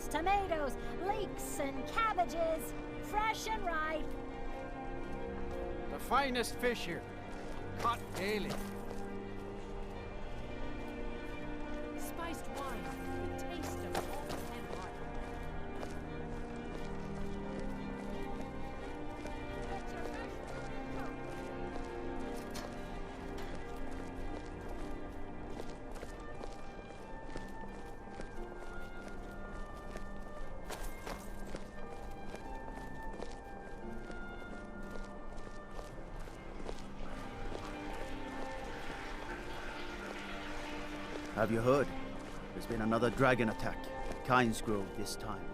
apples, tomatoes, leeks, and cabbages, fresh and ripe. The finest fish here, caught daily. Spiced wine, the taste of home and heart. Have you heard? There's been another dragon attack at Kynes Grove this time.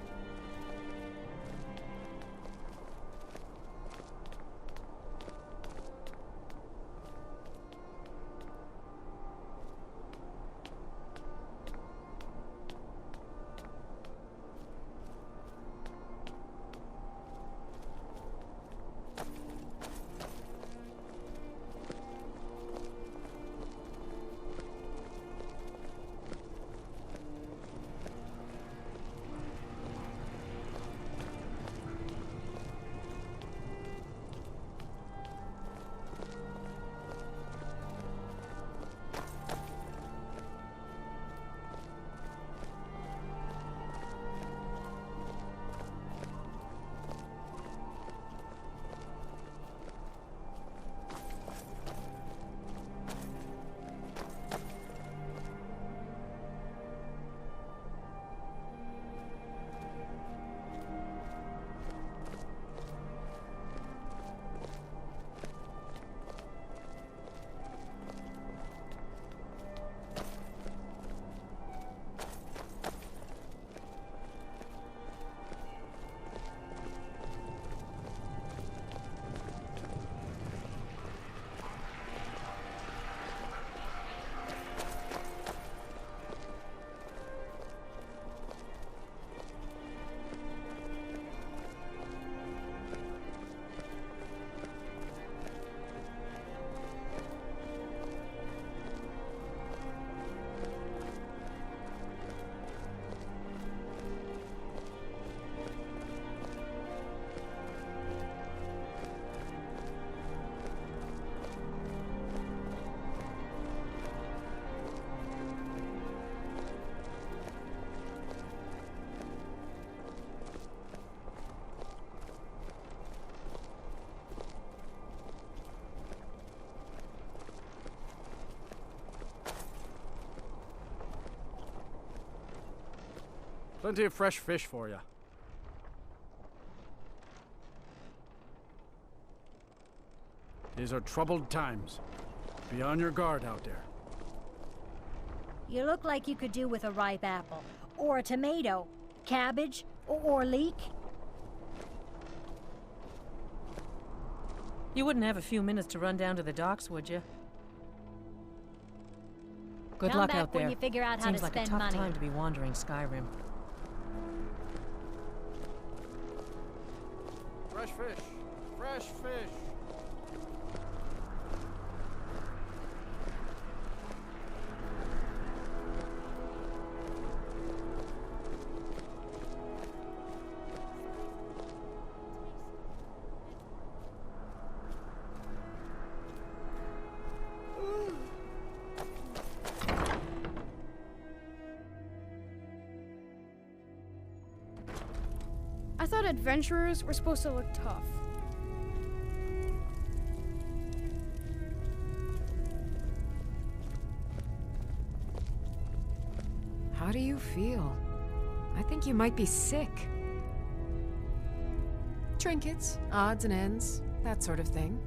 Plenty of fresh fish for you. These are troubled times. Be on your guard out there. You look like you could do with a ripe apple, or a tomato, cabbage, or leek. You wouldn't have a few minutes to run down to the docks, would you? Good Come luck back out there. when you figure out how Seems to like spend a tough money. time to be wandering Skyrim. Fresh fish. Fresh fish. I thought adventurers were supposed to look tough. How do you feel? I think you might be sick. Trinkets, odds and ends, that sort of thing.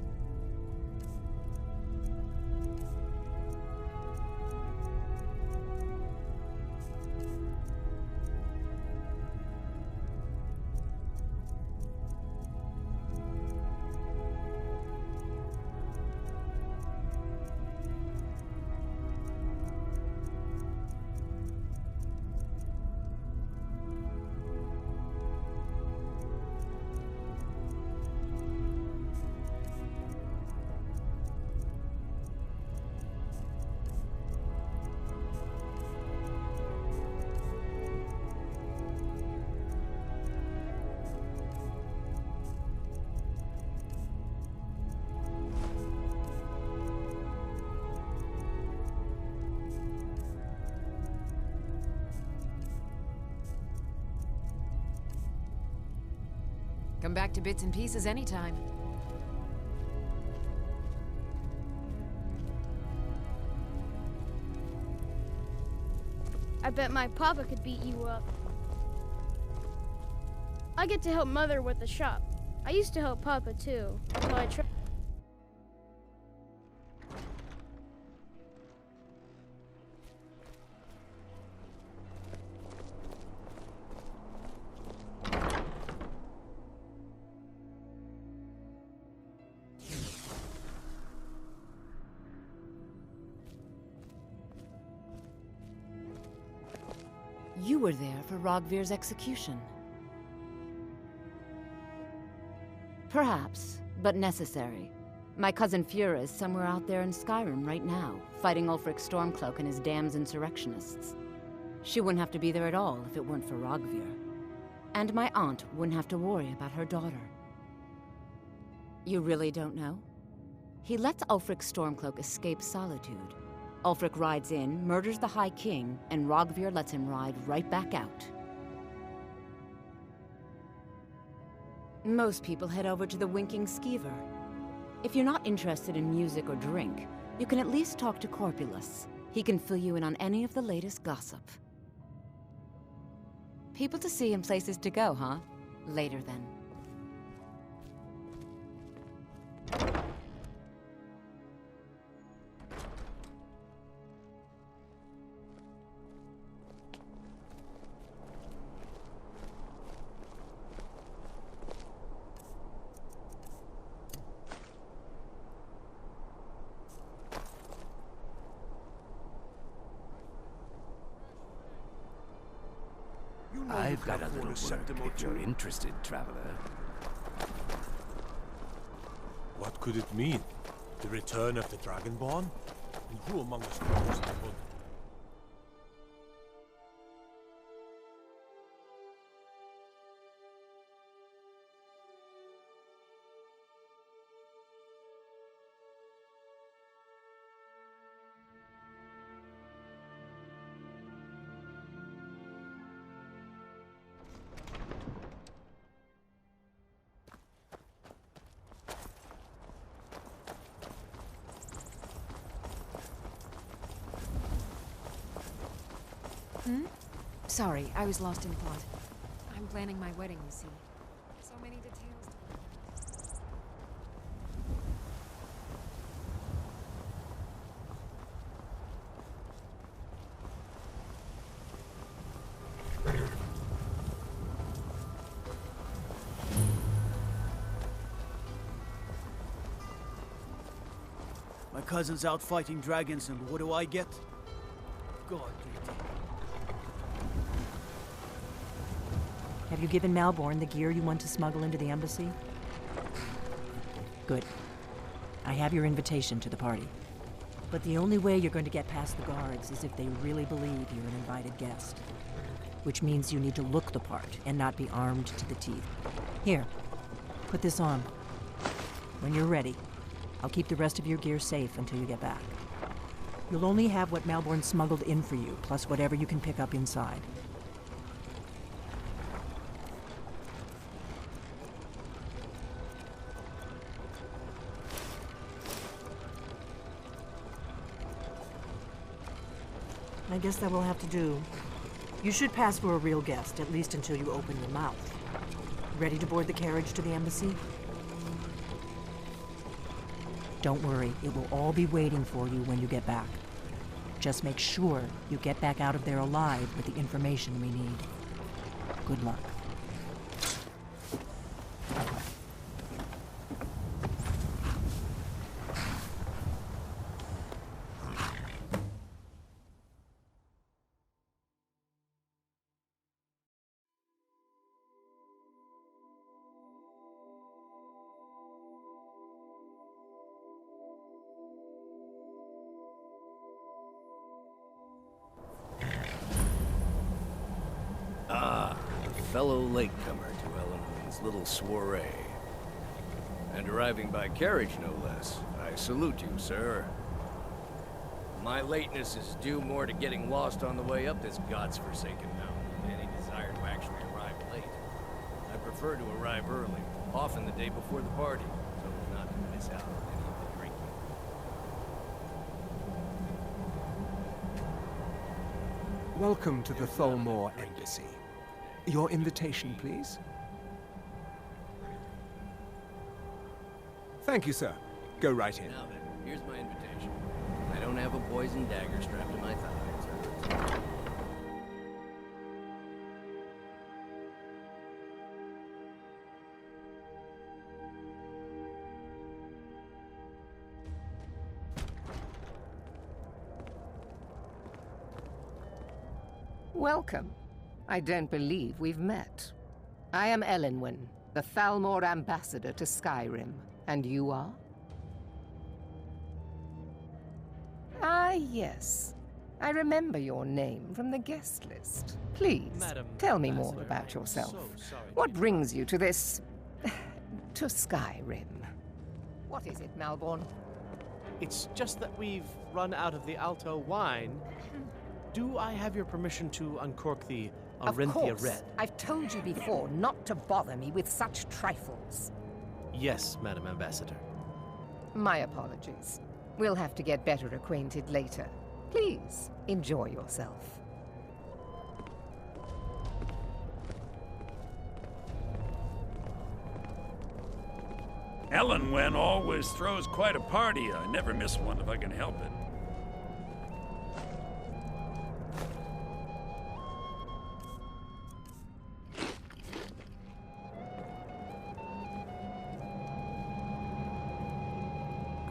Come back to bits and pieces anytime. I bet my papa could beat you up. I get to help Mother with the shop. I used to help Papa too, until I tried. You were there for Rogvir's execution. Perhaps, but necessary. My cousin Fura is somewhere out there in Skyrim right now, fighting Ulfric Stormcloak and his damned insurrectionists. She wouldn't have to be there at all if it weren't for Rogvir. And my aunt wouldn't have to worry about her daughter. You really don't know? He lets Ulfric Stormcloak escape solitude. Ulfric rides in, murders the High King, and Rogvir lets him ride right back out. Most people head over to the Winking Skeever. If you're not interested in music or drink, you can at least talk to Corpulus. He can fill you in on any of the latest gossip. People to see and places to go, huh? Later then. I've got a little work if you're interested, traveler. What could it mean? The return of the Dragonborn? And who among us knows the wood? Sorry, I was lost in thought. I'm planning my wedding, you see. So many details. My cousin's out fighting dragons, and what do I get? God. Have you given Malborn the gear you want to smuggle into the embassy? Good. I have your invitation to the party. But the only way you're going to get past the guards is if they really believe you're an invited guest. Which means you need to look the part and not be armed to the teeth. Here, put this on. When you're ready, I'll keep the rest of your gear safe until you get back. You'll only have what Malborn smuggled in for you, plus whatever you can pick up inside. I guess that will have to do. You should pass for a real guest, at least until you open your mouth. Ready to board the carriage to the embassy? Don't worry, it will all be waiting for you when you get back. Just make sure you get back out of there alive with the information we need. Good luck. Fellow latecomer to Elemen's little soiree. And arriving by carriage, no less. I salute you, sir. My lateness is due more to getting lost on the way up this god's-forsaken mountain than any desire to actually arrive late. I prefer to arrive early, often the day before the party, so as not to miss out on any of the drinking. Welcome to the Thalmor Embassy. Your invitation, please. Thank you, sir. Go right in. Now then, here's my invitation. I don't have a poison dagger strapped to my thighs. Welcome. I don't believe we've met. I am Elenwen, the Thalmor ambassador to Skyrim. And you are? Ah, yes. I remember your name from the guest list. Please, tell me more about yourself. What brings you to this... to Skyrim? What is it, Malborn? It's just that we've run out of the Alto wine. Do I have your permission to uncork the Arinthia Of course. Red? I've told you before not to bother me with such trifles. Yes, Madam Ambassador. My apologies. We'll have to get better acquainted later. Please, enjoy yourself. Elenwen always throws quite a party. I never miss one if I can help it.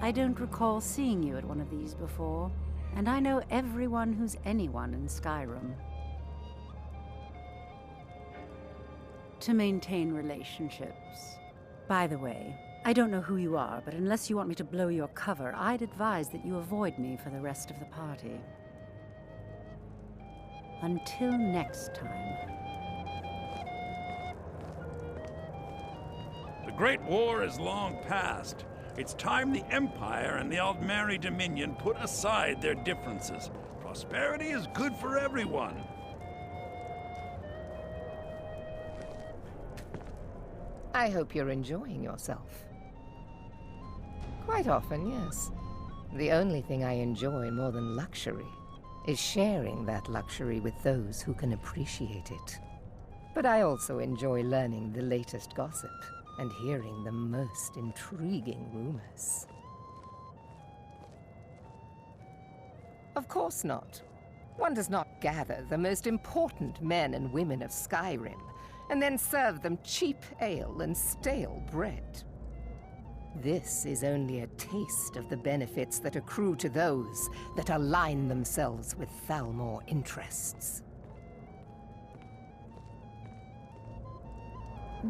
I don't recall seeing you at one of these before, and I know everyone who's anyone in Skyrim. To maintain relationships. By the way, I don't know who you are, but unless you want me to blow your cover, I'd advise that you avoid me for the rest of the party. Until next time. The Great War is long past. It's time the Empire and the Aldmeri Dominion put aside their differences. Prosperity is good for everyone. I hope you're enjoying yourself. Quite often, yes. The only thing I enjoy more than luxury is sharing that luxury with those who can appreciate it. But I also enjoy learning the latest gossip and hearing the most intriguing rumors. Of course not. One does not gather the most important men and women of Skyrim and then serve them cheap ale and stale bread. This is only a taste of the benefits that accrue to those that align themselves with Thalmor interests.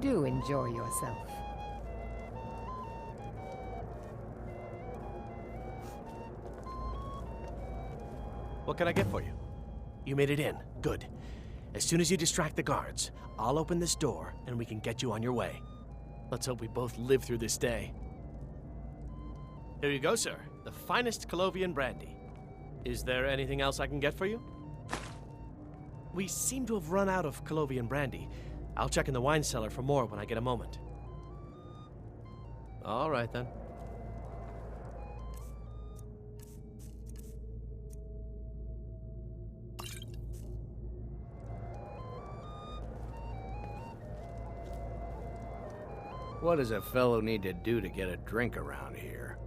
Do enjoy yourself. What can I get for you? You made it in. Good. As soon as you distract the guards, I'll open this door and we can get you on your way. Let's hope we both live through this day. Here you go, sir. The finest Colovian brandy. Is there anything else I can get for you? We seem to have run out of Colovian brandy. I'll check in the wine cellar for more when I get a moment. All right, then. What does a fellow need to do to get a drink around here?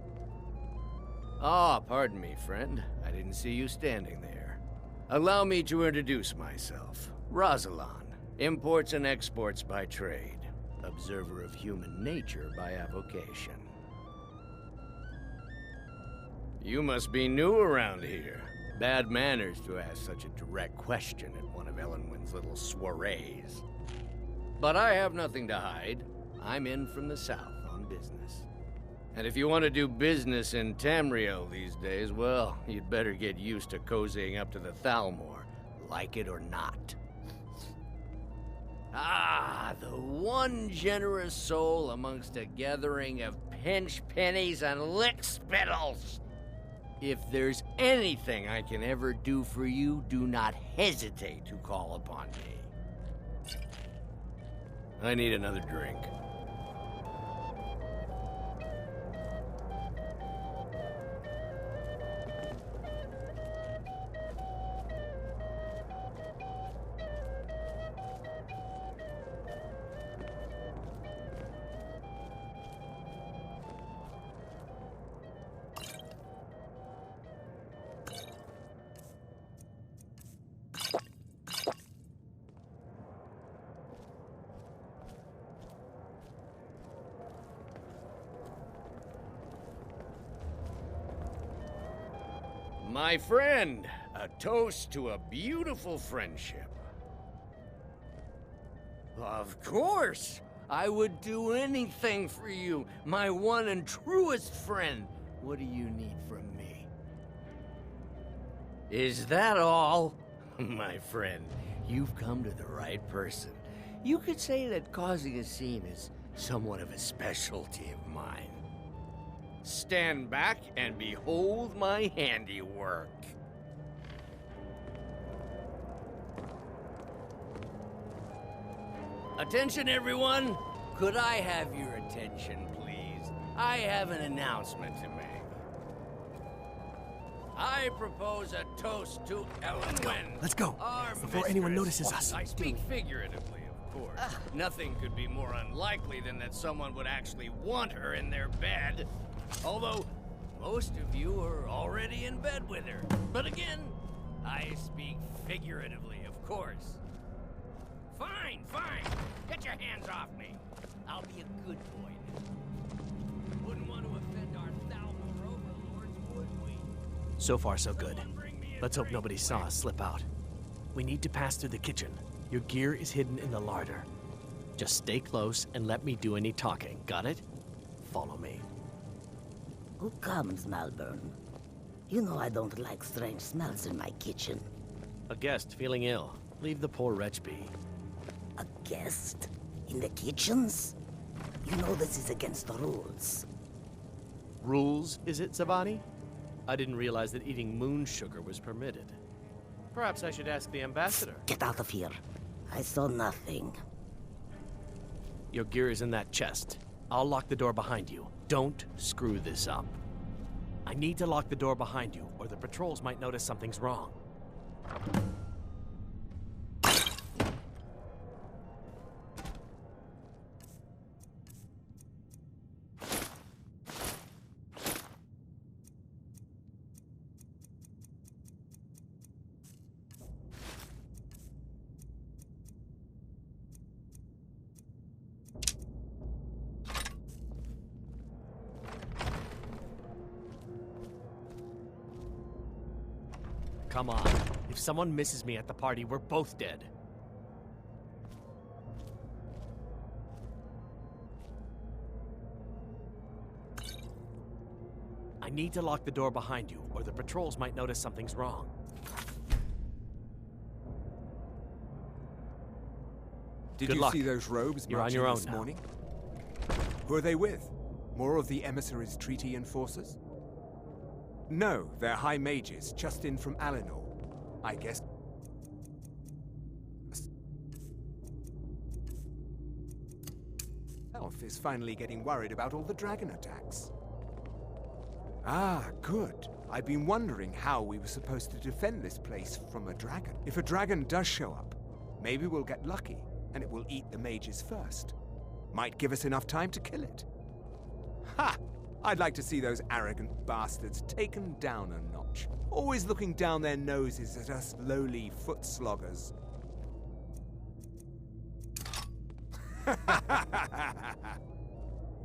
Ah, pardon me, friend. I didn't see you standing there. Allow me to introduce myself. Rosalan, imports and exports by trade. Observer of human nature by avocation. You must be new around here. Bad manners to ask such a direct question at one of Elenwen's little soirees. But I have nothing to hide. I'm in from the south on business. And if you want to do business in Tamriel these days, well, you'd better get used to cozying up to the Thalmor, like it or not. Ah, the one generous soul amongst a gathering of pinch pennies and lick spittles. If there's anything I can ever do for you, do not hesitate to call upon me. I need another drink. My friend, a toast to a beautiful friendship. Of course! I would do anything for you, my one and truest friend. What do you need from me? Is that all? My friend, you've come to the right person. You could say that causing a scene is somewhat of a specialty of mine. Stand back and behold my handiwork. Attention, everyone! Could I have your attention, please? I have an announcement to make. I propose a toast to Elenwen. Let's go. Our Before anyone mistress. notices us. I speak figuratively, of course. Nothing could be more unlikely than that someone would actually want her in their bed. Although, most of you are already in bed with her. But again, I speak figuratively, of course. Fine, fine. Get your hands off me. I'll be a good boy now. Wouldn't want to offend our Thalmor overlords, would we? So far, so good. Let's hope nobody saw us slip out. We need to pass through the kitchen. Your gear is hidden in the larder. Just stay close and let me do any talking. Got it? Follow me. Who comes, Malburn? You know I don't like strange smells in my kitchen. A guest feeling ill. Leave the poor wretch be. A guest? In the kitchens? You know this is against the rules. Rules, is it, Zavani? I didn't realize that eating moon sugar was permitted. Perhaps I should ask the ambassador. Get out of here. I saw nothing. Your gear is in that chest. I'll lock the door behind you. Don't screw this up. I need to lock the door behind you, or the patrols might notice something's wrong. Come on. If someone misses me at the party, we're both dead. I need to lock the door behind you, or the patrols might notice something's wrong. Did Good you luck. see those robes You're on marching your own this now. morning? Who are they with? More of the emissaries' treaty enforcers? No, they're high mages, just in from Alinor. I guess. Elf is finally getting worried about all the dragon attacks. Ah, good. I've been wondering how we were supposed to defend this place from a dragon. If a dragon does show up, maybe we'll get lucky, and it will eat the mages first. Might give us enough time to kill it. Ha! I'd like to see those arrogant bastards taken down a notch. Always looking down their noses at us lowly foot sloggers.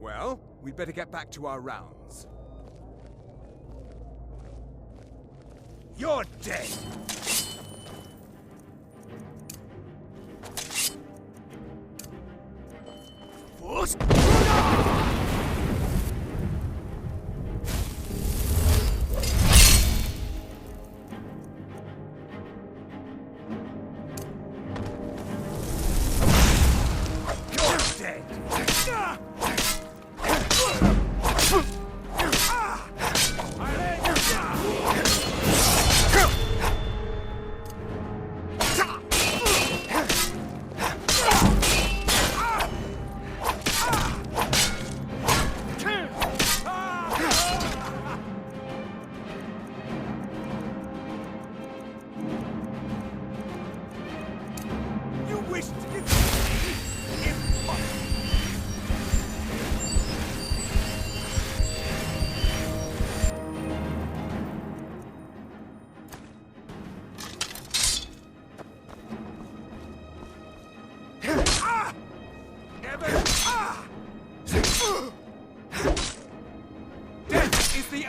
Well, we'd better get back to our rounds. You're dead!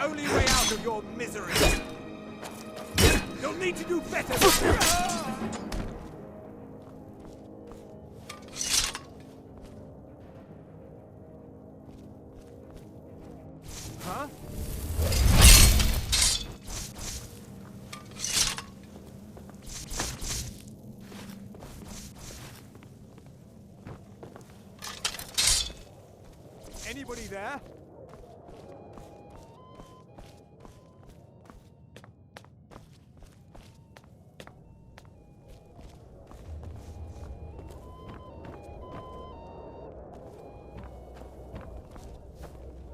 only way out of your misery. You'll need to do better. Huh? Anybody there?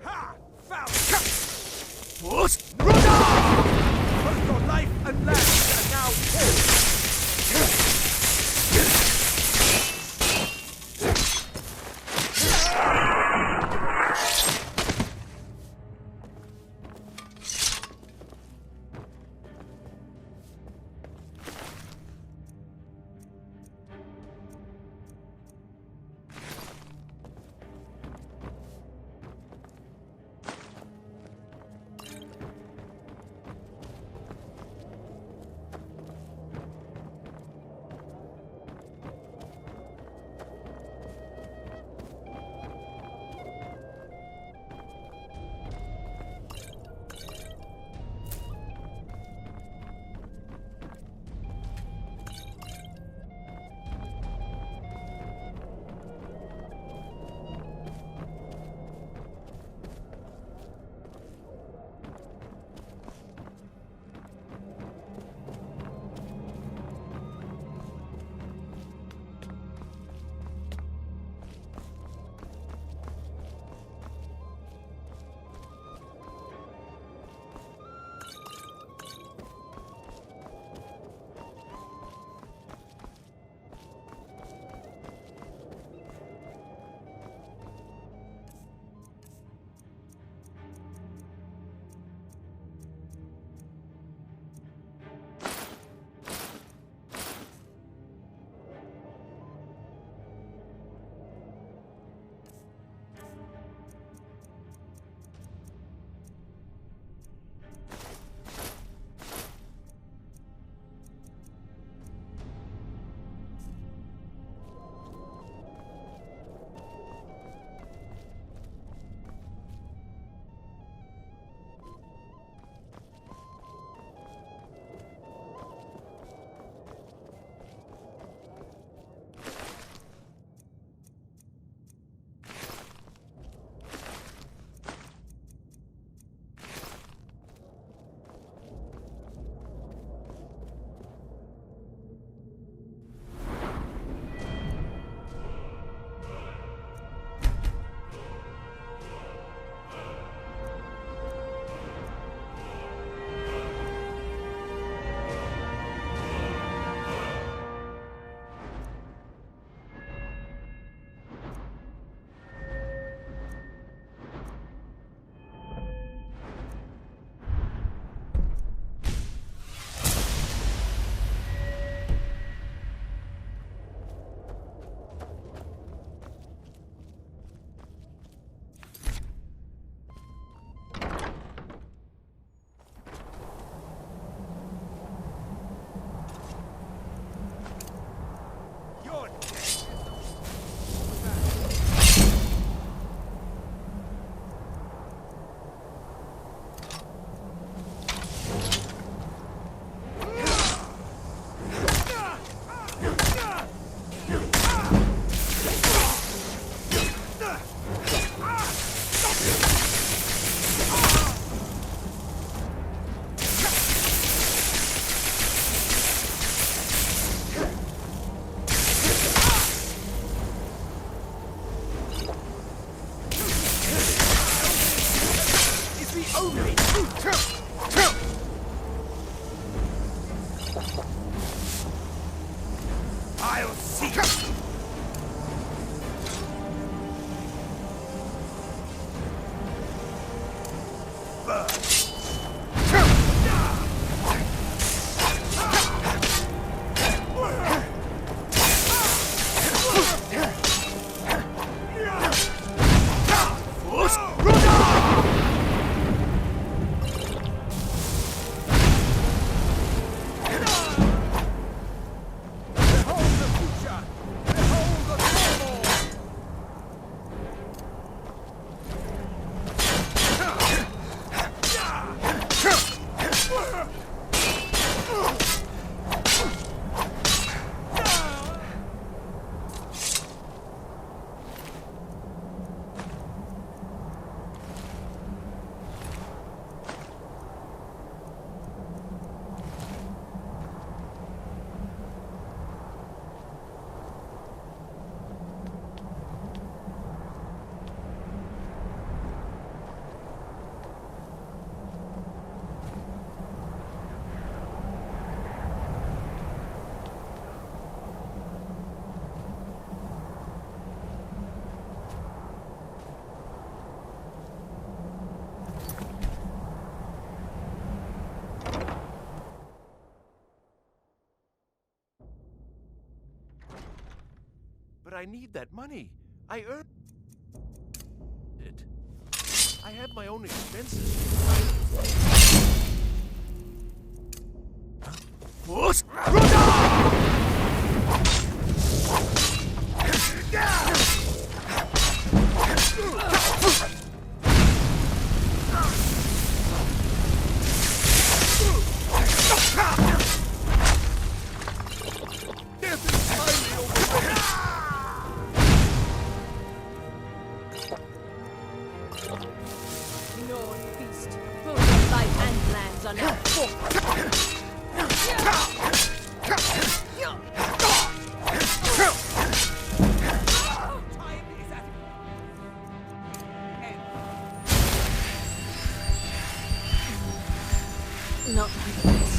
Ha! Found! What? Both your life and land are now his. I need that money. I earned it. I have my own expenses. What? Lord Beast, pull your life and lands on our fork. Not like this.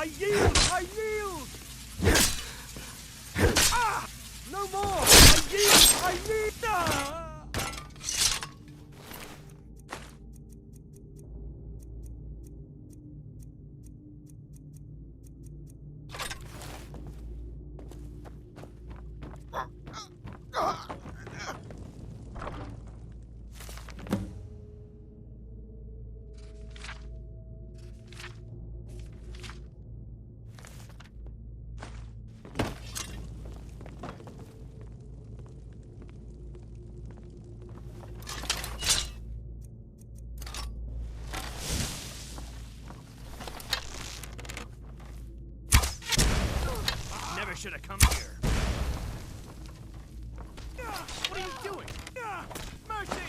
I yield! I yield! Ah! No more! I yield! I yield! Ah! Never should have come here. What are you doing? Mercy!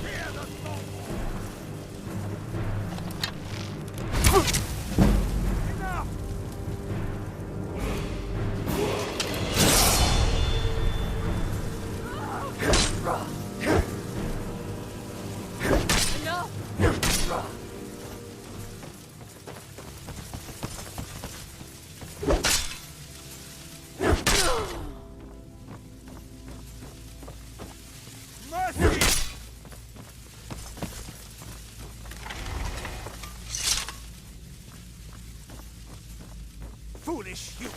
Hear the Thalmor! Enough! Foolish human!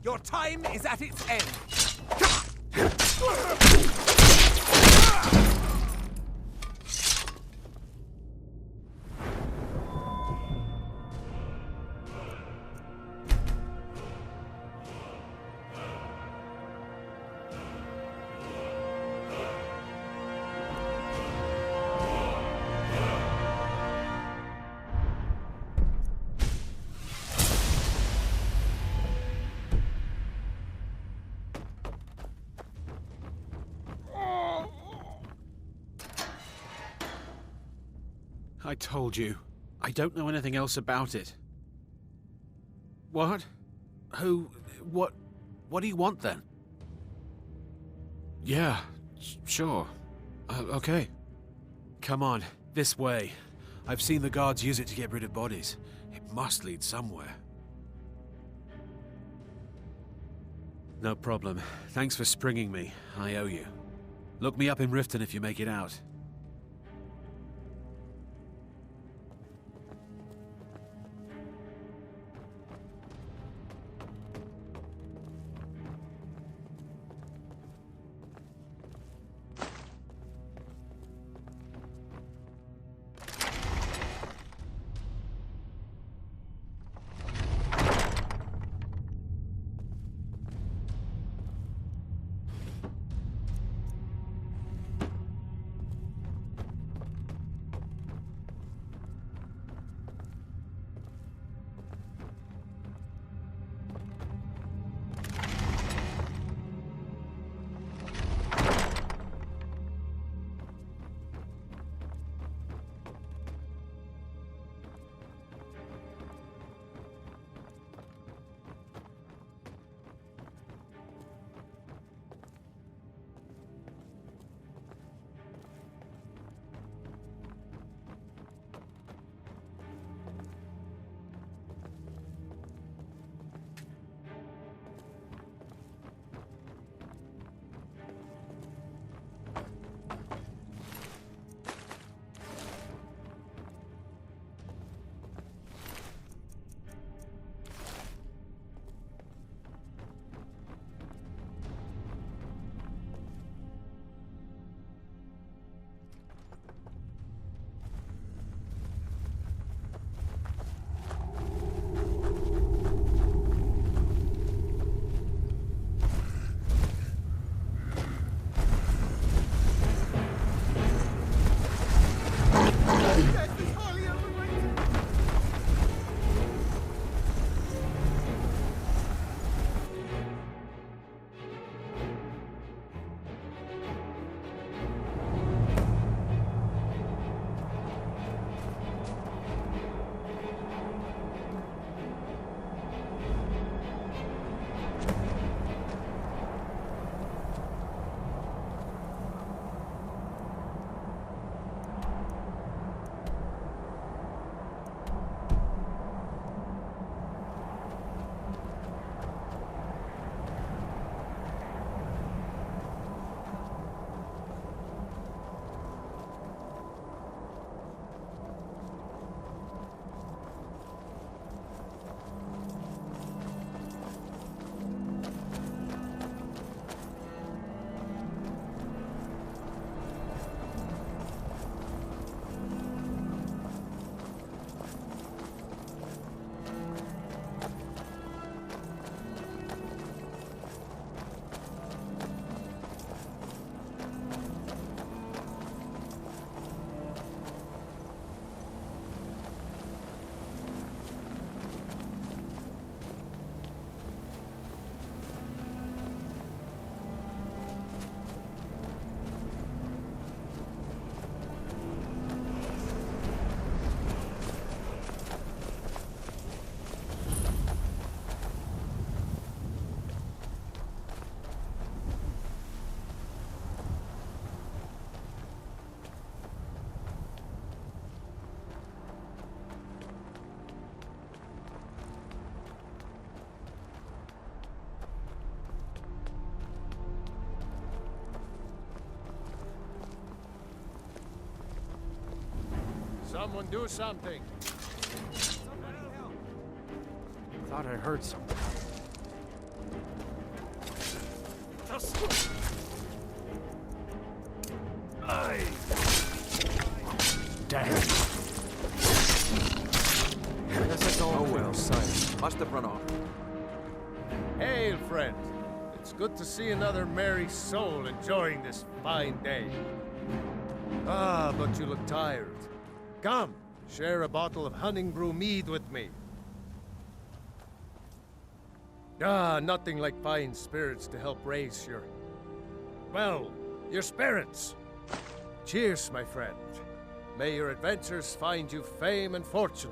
Your time is at its end! I told you. I don't know anything else about it. What? Who? What do you want then? Yeah, sure. Okay. Come on, this way. I've seen the guards use it to get rid of bodies. It must lead somewhere. No problem. Thanks for springing me. I owe you. Look me up in Riften if you make it out. Someone do something. Thought I heard something. Damn. Guess that's all. Oh well, silence. Must have run off. Hail, friend. It's good to see another merry soul enjoying this fine day. Ah, but you look tired. Come, share a bottle of Hunting Brew mead with me. Ah, nothing like fine spirits to help raise your... well, your spirits. Cheers, my friend. May your adventures find you fame and fortune.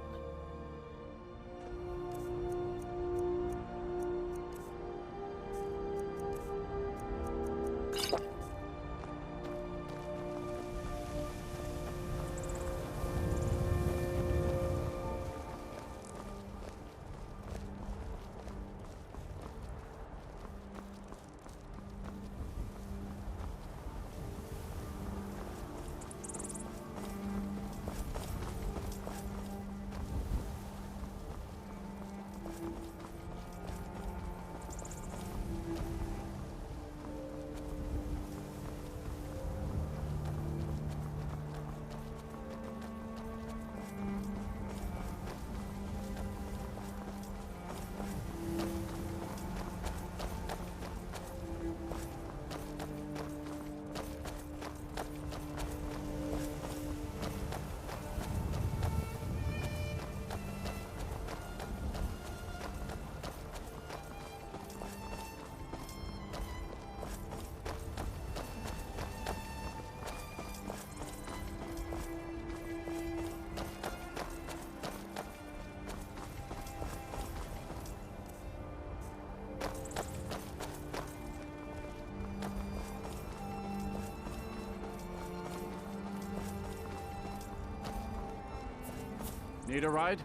Need a ride?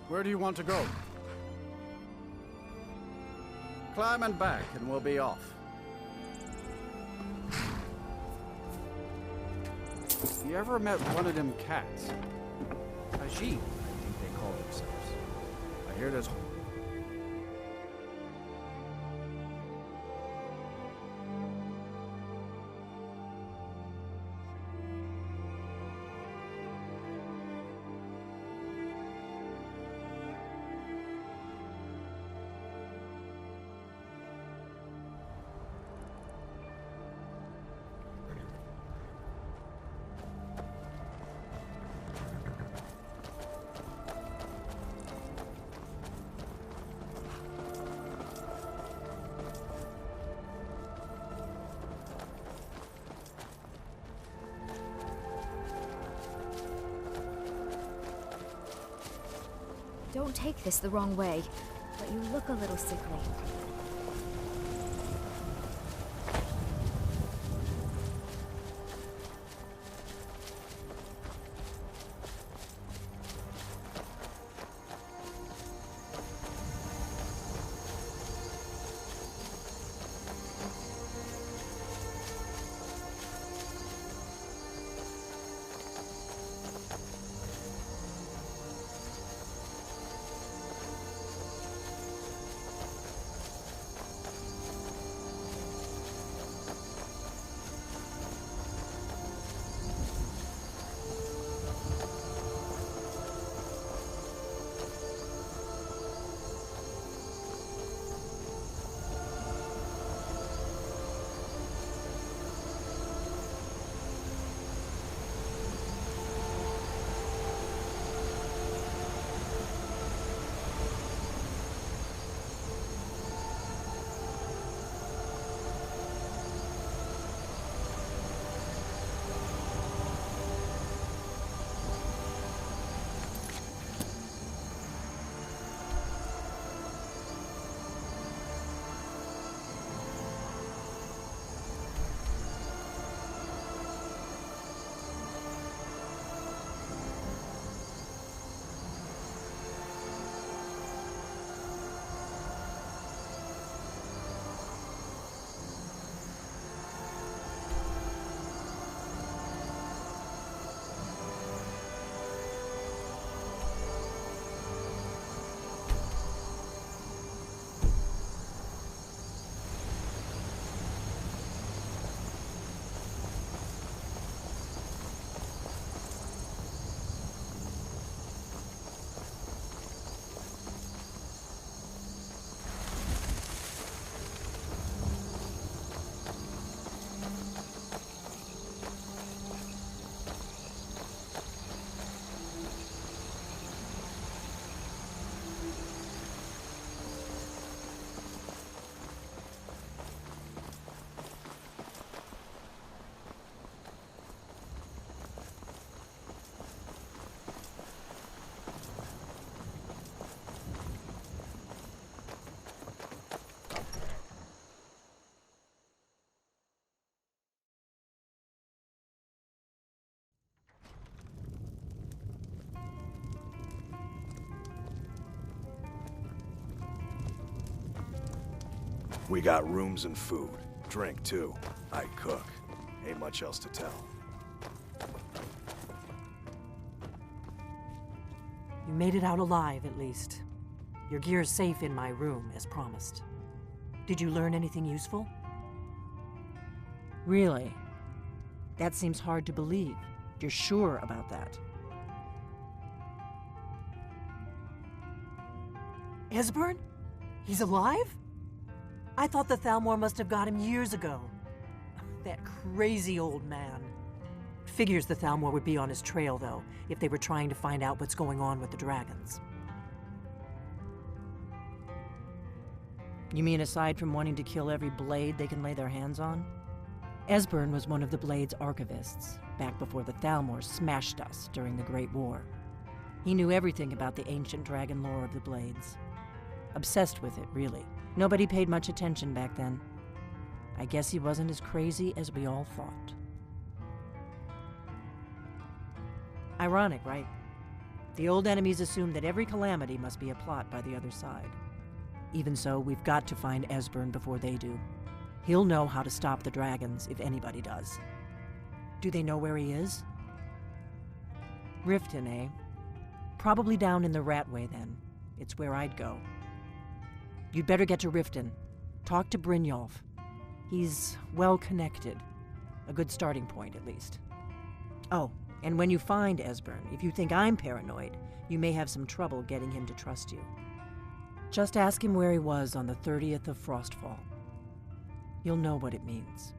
Where do you want to go? Climb and back, and we'll be off. You ever met one of them cats? A sheep, I think they call themselves. I hear there's... Don't take this the wrong way, but you look a little sickly. We got rooms and food. Drink, too. I cook. Ain't much else to tell. You made it out alive, at least. Your gear's safe in my room, as promised. Did you learn anything useful? Really? That seems hard to believe. You're sure about that? Esbern? He's alive? I thought the Thalmor must have got him years ago. That crazy old man. Figures the Thalmor would be on his trail, though, if they were trying to find out what's going on with the dragons. You mean aside from wanting to kill every blade they can lay their hands on? Esbern was one of the Blade's archivists, back before the Thalmor smashed us during the Great War. He knew everything about the ancient dragon lore of the Blades. Obsessed with it, really. Nobody paid much attention back then. I guess he wasn't as crazy as we all thought. Ironic, right? The old enemies assume that every calamity must be a plot by the other side. Even so, we've got to find Esbern before they do. He'll know how to stop the dragons, if anybody does. Do they know where he is? Riften, eh? Probably down in the Ratway, then. It's where I'd go. You'd better get to Riften. Talk to Brynjolf. He's well-connected. A good starting point, at least. Oh, and when you find Esbern, if you think I'm paranoid, you may have some trouble getting him to trust you. Just ask him where he was on the 30th of Frostfall. You'll know what it means.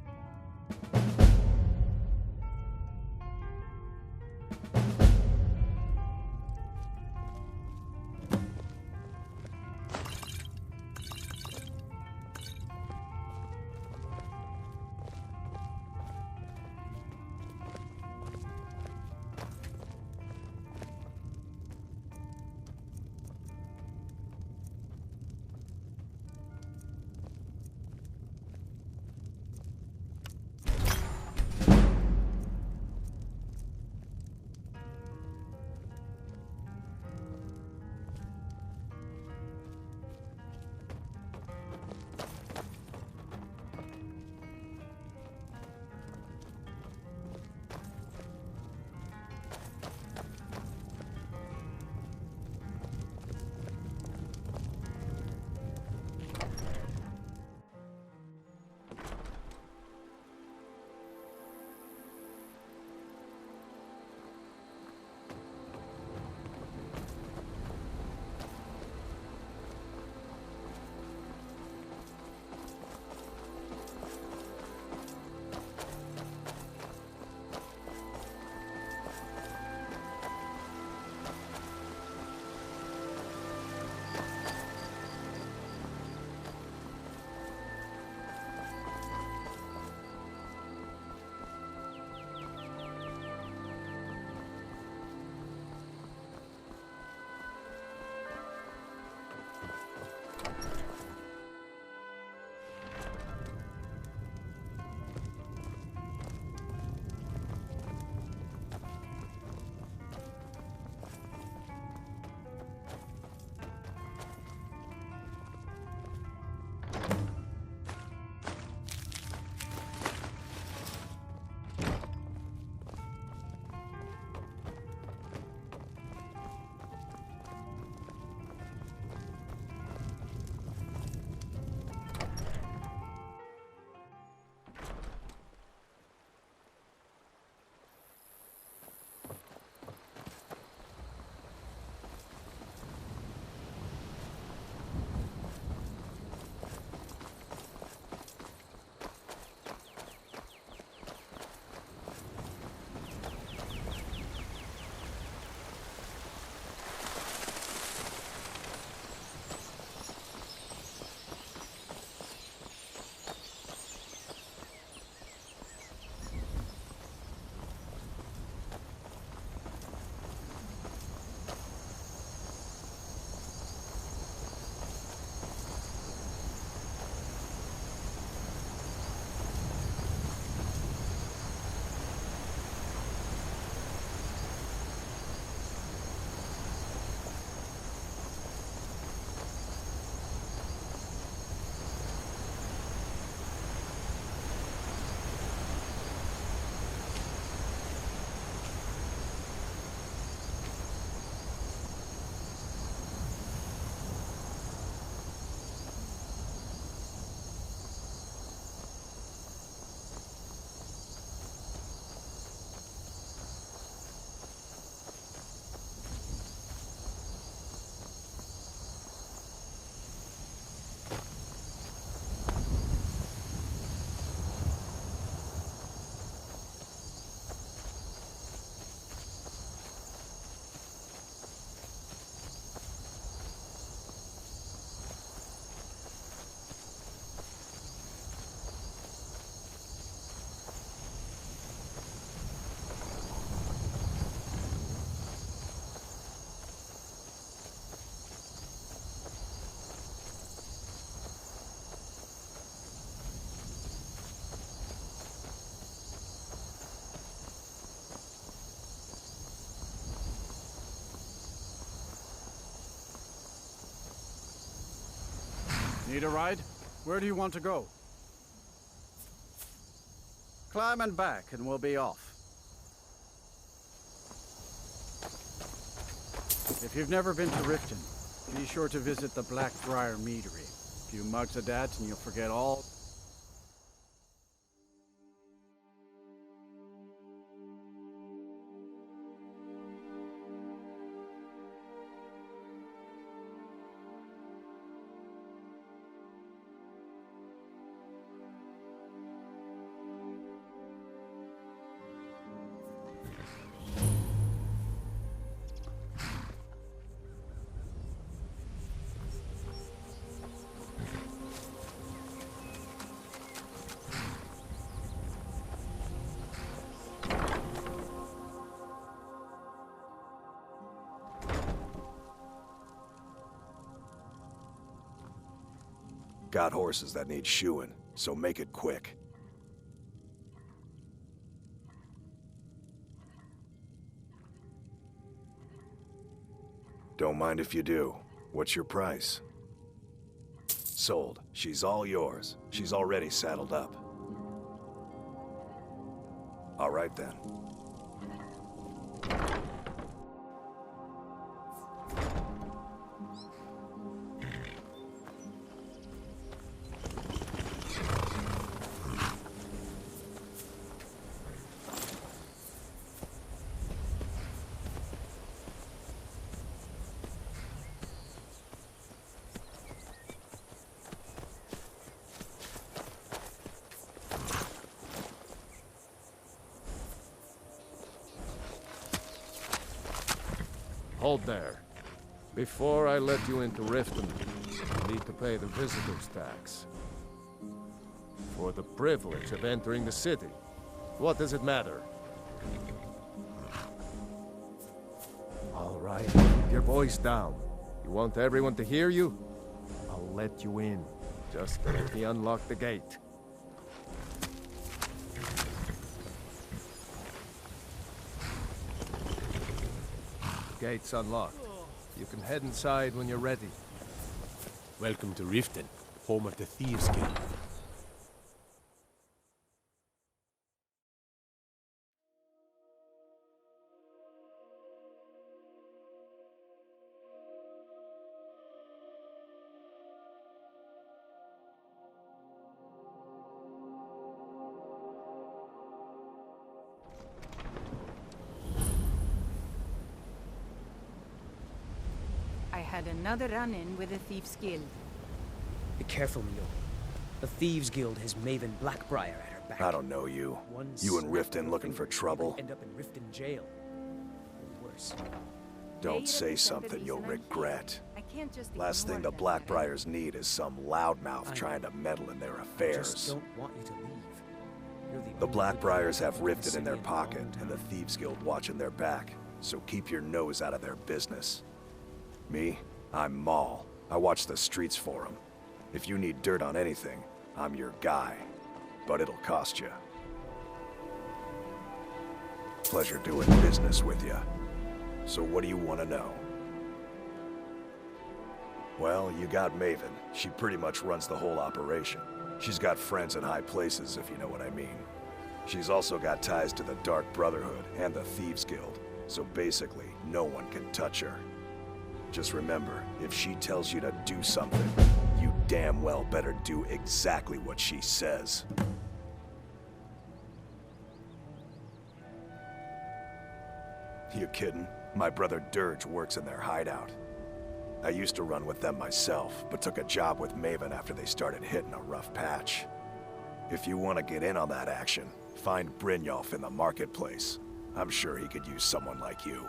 Need a ride? Where do you want to go? Climb and back, and we'll be off. If you've never been to Riften, be sure to visit the Blackbriar Meadery. A few mugs of that, and you'll forget all. Got horses that need shoeing, so make it quick. Don't mind if you do. What's your price? Sold. She's all yours. She's already saddled up. All right then. Hold there. Before I let you into Riften, you need to pay the visitor's tax. For the privilege of entering the city. What does it matter? All right, keep your voice down. You want everyone to hear you? I'll let you in. Just let me unlock the gate. Gate's unlocked. You can head inside when you're ready. Welcome to Riften, home of the Thieves Guild. I had another run-in with the Thieves Guild. Be careful, Mio. The Thieves Guild has Maven Blackbriar at her back. I don't know you. You in Riften looking for trouble? End up in Riften jail. Or worse. Don't say something you'll regret. Last thing the Blackbriars need is some loudmouth trying to meddle in their affairs. I just don't want you to leave. The Blackbriars have Riften in their pocket and the Thieves Guild watching their back, so keep your nose out of their business. Me? I'm Maul. I watch the streets for them. If you need dirt on anything, I'm your guy. But it'll cost you. Pleasure doing business with you. So what do you want to know? Well, you got Maven. She pretty much runs the whole operation. She's got friends in high places, if you know what I mean. She's also got ties to the Dark Brotherhood and the Thieves Guild, so basically, no one can touch her. Just remember, if she tells you to do something, you damn well better do exactly what she says. You kidding? My brother Dirge works in their hideout. I used to run with them myself, but took a job with Maven after they started hitting a rough patch. If you want to get in on that action, find Brynjolf in the marketplace. I'm sure he could use someone like you.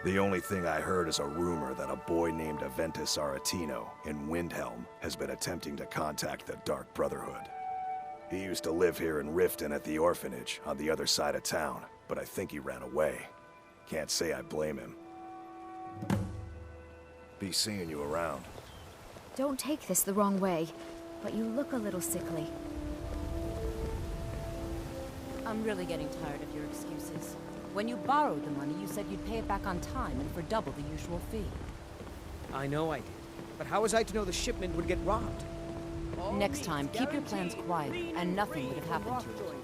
The only thing I heard is a rumor that a boy named Aventus Aretino in Windhelm has been attempting to contact the Dark Brotherhood. He used to live here in Riften at the orphanage on the other side of town, but I think he ran away. Can't say I blame him. Be seeing you around. Don't take this the wrong way, but you look a little sickly. I'm really getting tired of your excuses. When you borrowed the money, you said you'd pay it back on time and for double the usual fee. I know I did. But how was I to know the shipment would get robbed? Next time, keep your plans quiet, and nothing would have happened to you.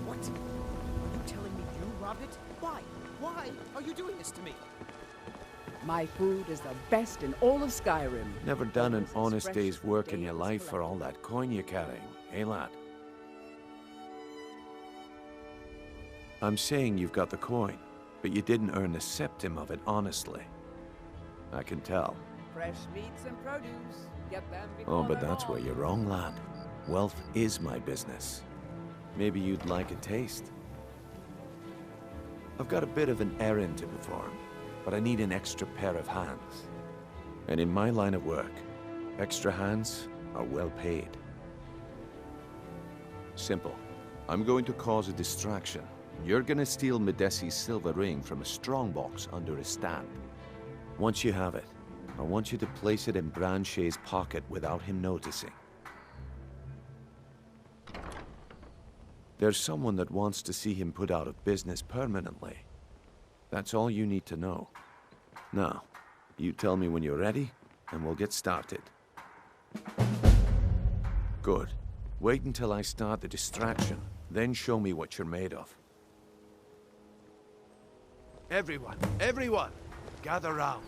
What? Are you telling me you robbed it? Why? Why are you doing this to me? My food is the best in all of Skyrim. Never done an honest day's work in your life for all that coin you're carrying, eh, lad? I'm saying you've got the coin, but you didn't earn a septim of it honestly. I can tell. Fresh meats and produce. Get them Oh, before but they're that's gone. where you're wrong, lad. Wealth is my business. Maybe you'd like a taste. I've got a bit of an errand to perform, but I need an extra pair of hands. And in my line of work, extra hands are well paid. Simple. I'm going to cause a distraction. You're gonna steal Medesi's silver ring from a strongbox under a stand. Once you have it, I want you to place it in Branche's pocket without him noticing. There's someone that wants to see him put out of business permanently. That's all you need to know. Now, you tell me when you're ready, and we'll get started. Good. Wait until I start the distraction, then show me what you're made of. Everyone, gather round.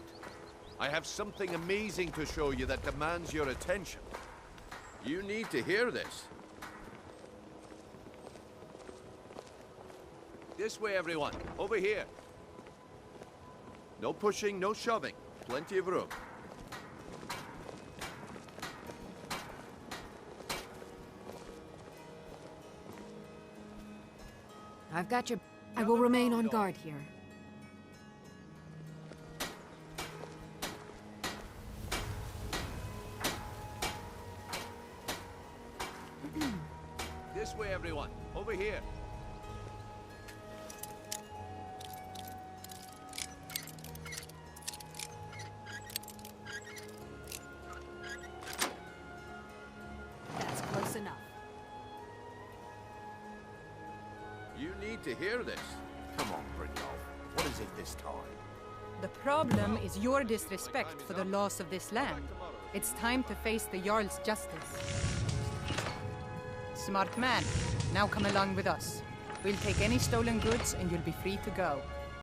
I have something amazing to show you that demands your attention. You need to hear this. This way, everyone. Over here. No pushing, no shoving. Plenty of room. I've got your... I will remain on guard here. This way, everyone. Over here. That's close enough. You need to hear this. Come on, Kristof. What is it this time? The problem is your disrespect for the laws of this land. It's time to face the Jarl's justice. Smart man. Now come along with us. We'll take any stolen goods and you'll be free to go.